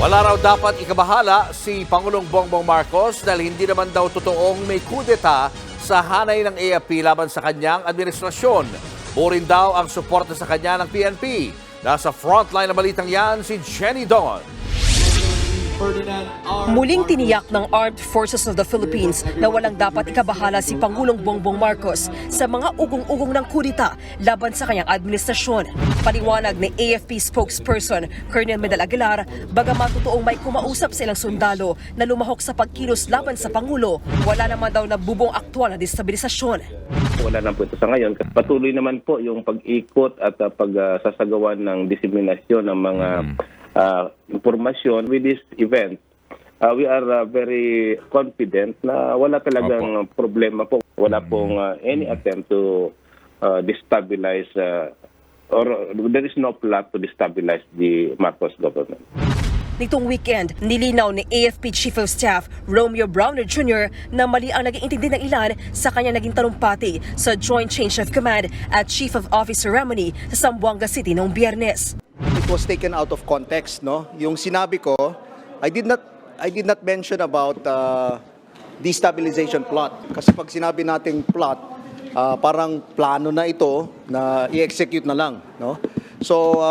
Wala raw dapat ikabahala si Pangulong Bongbong Marcos dahil hindi naman daw totoong may kudeta sa hanay ng AFP laban sa kanyang administrasyon. Burin daw ang suporta sa kanya ng PNP. Nasa frontline na balitang yan si Jenny Don. Muling tiniyak ng Armed Forces of the Philippines na walang dapat ikabahala si Pangulong Bongbong Marcos sa mga ugong-ugong ng kudeta laban sa kanyang administrasyon. Paliwanag ni AFP spokesperson Colonel Medal Aguilar, bagamat totoong may kumausap sa ilang sundalo na lumahok sa pagkilos laban sa Pangulo, wala naman daw nabubong aktwal na destabilisasyon. Wala na po ito sa ngayon. Patuloy naman po yung pag-ikot at pagsasagawa ng diseminasyon ng mga impormasyon with this event. We are very confident na wala talagang problema po. Wala pong any attempt to destabilize or there is no plot to destabilize the Marcos government. Nitong weekend, nilinaw ni AFP Chief of Staff Romeo Browner Jr. na mali ang naging intindi ng ilan sa kanya naging talumpati sa Joint Change of Command at Chief of Office ceremony sa Zamboanga City noong Biyernes. It was taken out of context, no? Yung sinabi ko, I did not mention about destabilization plot. Kasi pag sinabi nating plot, parang plano na ito na i-execute na lang, no? So,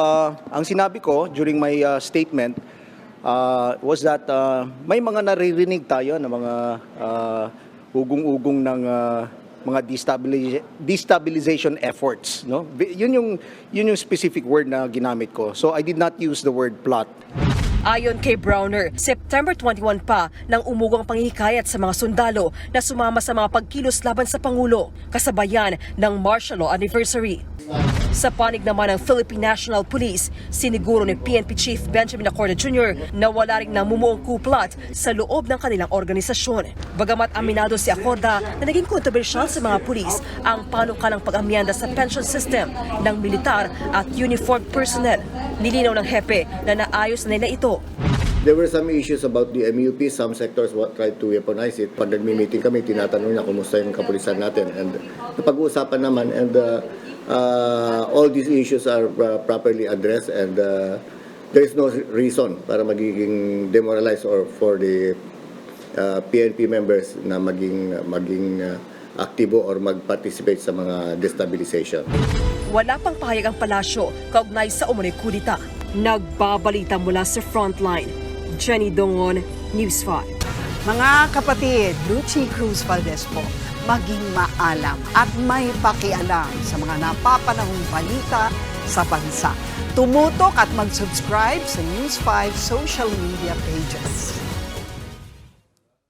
ang sinabi ko during my statement was that may mga naririnig tayo na mga ugong-ugong ng mga destabilization efforts, no? Yun yung specific word na ginamit ko. So I did not use the word plot. Ayon kay Browner, September 21 pa nang umugong panghihikayat sa mga sundalo na sumama sa mga pagkilos laban sa Pangulo, kasabayan ng martial law anniversary. Sa panig naman ng Philippine National Police, siniguro ni PNP Chief Benjamin Acorda Jr. na wala ring namumuong kuplat sa loob ng kanilang organisasyon. Bagamat aminado si Acorda na naging kontrobersyal sa mga pulis ang panukalang pag-amyenda sa pension system ng militar at uniformed personnel, nilinaw ng hepe na naayos na nila ito. There were some issues about the MUP. Some sectors tried to weaponize it. Pag nagmi-meeting kami, tinatanong niya kumusta yung kapulisan natin. And napag-uusapan naman and all these issues are properly addressed and there is no reason para magiging demoralized or for the PNP members na maging aktibo or mag-participate sa mga destabilization. Wala pang pahayag ang palasyo kaugnay sa umunoy kudita. Nagbabalita mula sa frontline. Jenny Dongon, News 5. Mga kapatid, Lucy Cruz Valdez po, maging maalam at may pakialam sa mga napapanahong balita sa bansa. Tumutok at mag-subscribe sa News 5 social media pages.